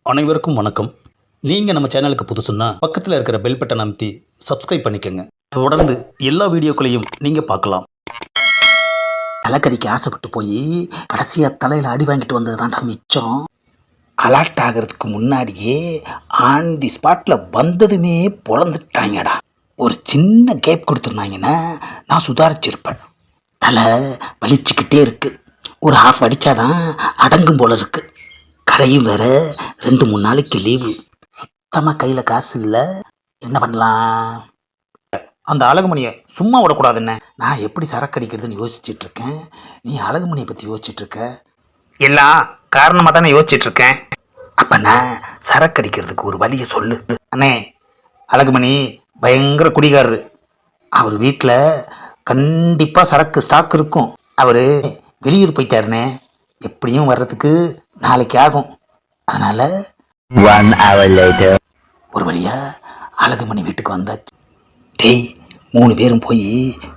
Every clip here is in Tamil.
அனைவருக்கும் வணக்கம். நீங்கள் நம்ம சேனலுக்கு புதுசுன்னா பக்கத்தில் இருக்கிற பெல் பட்டன் அமைத்தி சப்ஸ்கிரைப் பண்ணிக்கோங்க. தொடர்ந்து எல்லா வீடியோக்களையும் நீங்கள் பார்க்கலாம். தலைக்கறிக்கு ஆசைப்பட்டு போய் கடைசியாக தலையில் அடி வாங்கிட்டு வந்தது தான்டா மிச்சம். அலர்ட் ஆகிறதுக்கு முன்னாடியே ஆன் தி ஸ்பாட்டில் வந்ததுமே பொழந்துட்டாங்கடா. ஒரு சின்ன கேப் கொடுத்துருந்தாங்கன்னா நான் சுதாரிச்சிருப்பேன். தலை வலிச்சுக்கிட்டே இருக்கு. ஒரு ஹாஃப் அடித்தாதான் அடங்கும் போல இருக்கு. கடையும் வேற 2-3 நாளைக்கு லீவு. சுத்தமாக கையில் காசு இல்லை. என்ன பண்ணலாம்? அந்த அழகுமணியை சும்மா விடக்கூடாதுன்னு நான் எப்படி சரக்கு அடிக்கிறதுன்னு யோசிச்சுட்டு இருக்கேன். நீ அழகுமணியை பற்றி யோசிச்சுட்டு இருக்க. எல்லாம் காரணமாக தானே யோசிச்சுட்டு இருக்கேன். அப்போ நான் சரக்கு அடிக்கிறதுக்கு ஒரு வழியை சொல்லு. அண்ணே, அழகுமணி பயங்கர குடிகாரரு. அவர் வீட்டில் கண்டிப்பாக சரக்கு ஸ்டாக் இருக்கும். அவர் வெளியூர் போயிட்டாருண்ணே. எப்படியும் வர்றதுக்கு நாளைக்கு ஆகும். அதனால் 1 hour later. ஒரு வழியாக அழகுமணி வீட்டுக்கு வந்தாச்சு. டேய், 3 பேரும் போய்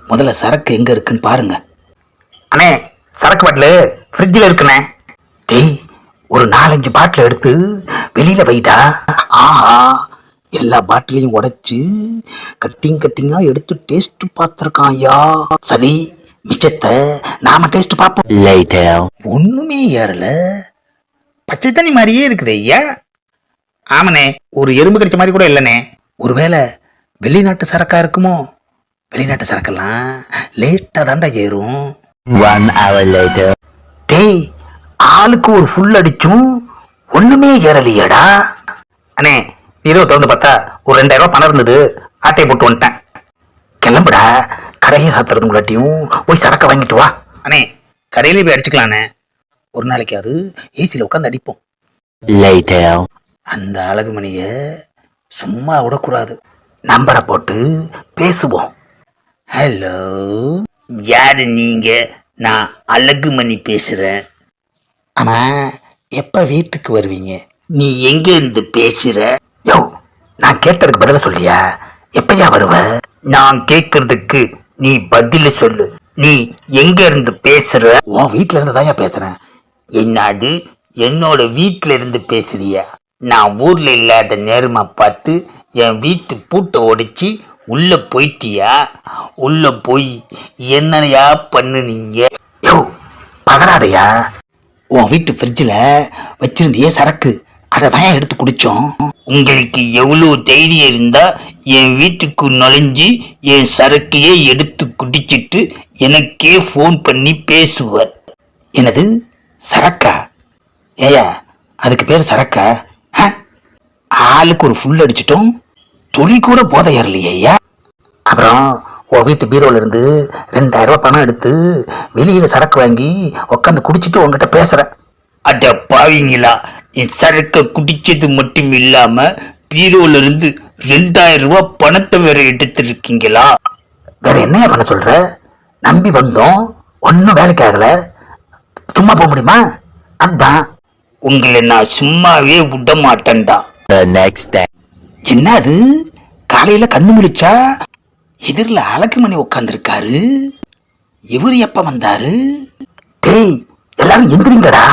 முதல்ல சரக்கு எங்கே இருக்குன்னு பாருங்க. அண்ணே, சரக்கு பாட்டில் ஃப்ரிட்ஜில் இருக்குண்ணே. டேய், ஒரு 4-5 பாட்டில் எடுத்து வெளியில் வைடா. ஆஹா, எல்லா பாட்டிலையும் உடைச்சு கட்டிங்காக எடுத்து டேஸ்ட் பார்த்துருக்கான் ஐயா. சரி, மிச்சத்தை நாம டேஸ்ட் பார்ப்போம். Later. ஒன்றுமே ஏறல. பச்சை தண்ணி மாதிரியே இருக்குது ஐயா. ஆமாண்ணே, ஒரு எறும்பு கடிச்ச மாதிரி கூட இல்லைண்ணே. ஒருவேளை வெளிநாட்டு சரக்கா இருக்குமோ? வெளிநாட்டு சரக்கெல்லாம் லேட்டாக தாண்டா ஏறும். 1 hour later. டேய், ஆளுக்கு ஒரு ஃபுல் அடிச்சும் ஒன்றுமே ஏறலையாடா. அண்ணே, இரவு திறந்து பார்த்தா ஒரு 2000 ரூபாய் பணம் இருந்தது. ஆட்டையை போட்டு வந்துட்டேன். கிளம்புடா. கடையை சாத்துறதுங்களாட்டியும் போய் சரக்கை வாங்கிட்டு வா. அண்ணே, கடையிலே போய் அடிச்சுக்கலாண்ணே. ஒரு நாளைக்கு அது ஏசியில் உட்காந்து அடிப்போம். Later. அந்த அழகுமணியை சும்மா விடக்கூடாது. நம்பரை போட்டு பேசுவோம். ஹலோ, யாரு நீங்க? நான் அழகுமணி பேசுறேன். ஆனால் எப்போ வீட்டுக்கு வருவீங்க? நீ எங்க இருந்து பேசுற? யோ, நான் கேட்டதுக்கு பதில சொல்லியா? எப்பயா வருவ? நான் கேட்கறதுக்கு நீ பதில சொல்லு. நீ எங்க இருந்து பேசுற? உன் வீட்டில் இருந்து தான் பேசுகிறேன். என்னது, என்னோட வீட்டுல இருந்து பேசுறியா? நான் ஊர்ல இல்லாத நேரமா பார்த்து என் வீட்டு பூட்டை உடைச்சி உள்ள போயிட்டியா? உள்ள போய் என்னையா பண்ணுனீங்க? யோ, பதறாதையா. உன் வீட்டு ஃப்ரிட்ஜில் வச்சிருந்தியே சரக்கு, அதை தான் எடுத்து குடித்தோம். உங்களுக்கு எவ்வளோ தைரியம் இருந்தா என் வீட்டுக்கு நுழைஞ்சி என் சரக்கையே எடுத்து குடிச்சிட்டு எனக்கே ஃபோன் பண்ணி பேசுவ? என்னது சரக்கா? ஏயா, அதுக்கு பேர் சரக்கா? ஆளுக்கு ஒரு ஃபுல் அடிச்சிட்டோம். துளி கூட போதை ஏறலையா? அப்புறம் உன் வீட்டு பீரோல இருந்து 2000 ரூபாய் பணம் எடுத்து வெளியில சரக்கு வாங்கி உட்காந்து குடிச்சிட்டு உங்ககிட்ட பேசுறேன். அட பாவீங்களா, என் சரக்கை குடிச்சது மட்டும் இல்லாம பீரோல இருந்து 2000 ரூபாய் பணத்தை வேற எடுத்திருக்கீங்களா? வேற என்ன பண்ண சொல்ற? நம்பி வந்தோம், ஒன்றும் வேலைக்கு ஆகல. சும்மா போக முடியுமா? அதான் உங்களை நான் சும்மாவே விட மாட்டேன்டா. The next day. என்ன அது? காலையில கண்ணு முழிச்சா எதிரில் அழகுமணி உட்காந்துருக்காரு. இவர் எப்ப வந்தாரு? டேய், எல்லாரும் எந்திரிங்கடா.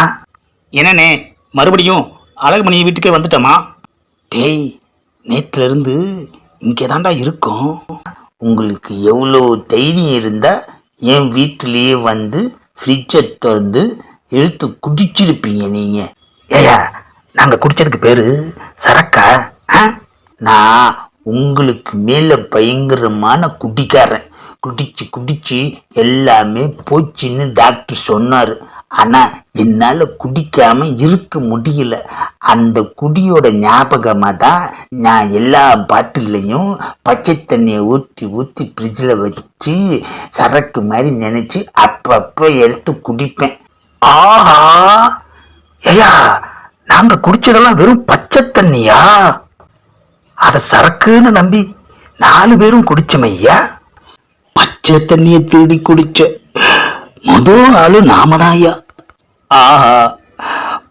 என்னண்ணே, மறுபடியும் அழகுமணி வீட்டுக்கே வந்துட்டோமா? டேய், நேத்துல இருந்து இங்கே தாண்டா இருக்கோம். உங்களுக்கு எவ்வளோ தைரியம் இருந்தா என் வீட்டிலேயே வந்து ஃப்ரிட்ஜை திறந்து எடுத்து குடிச்சிருப்பீங்க நீங்க. ஏயா, நாங்க குடிச்சதுக்கு பேரு சரக்கா? நான் உங்களுக்கு மேல பயங்கரமான குடிக்காரன். குடிச்சு குடிச்சு எல்லாமே போச்சுன்னு டாக்டர் சொன்னார். ஆனால் என்னால் குடிக்காம இருக்க முடியல. அந்த குடியோட ஞாபகமாக தான் நான் எல்லா பாட்டிலையும் பச்சை தண்ணியை ஊற்றி ஊற்றி ஃப்ரிட்ஜில் வச்சு சரக்கு மாதிரி நினச்சி அப்பப்போ எடுத்து குடிப்பேன். ஆஹா, ஏயா, நாங்க குடிச்சதெல்லாம் வெறும் பச்சை தண்ணியா? அத சரக்குன்னு நம்பி 4 பேரும் குடிச்சமையா. பச்சை தண்ணியை திருடி குடிச்ச முதல் ஆளு நாம தான் ஐயா. ஆஹா,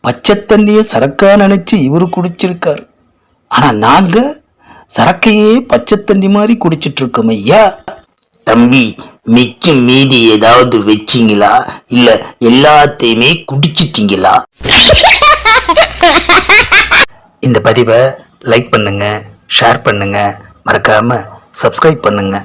பச்சை தண்ணியை சரக்கா நினைச்சு இவரு குடிச்சிருக்காரு. ஆனா நாங்க சரக்கையே பச்சை தண்ணி மாதிரி குடிச்சிட்டு இருக்கோம் ஐயா. தம்பி, மிச்சம் மீதி ஏதாவது வச்சிங்களா? இல்லை எல்லாத்தையுமே குடிச்சிட்டீங்களா? இந்த பதிவை லைக் பண்ணுங்க, ஷேர் பண்ணுங்க, மறக்காம சப்ஸ்கிரைப் பண்ணுங்க.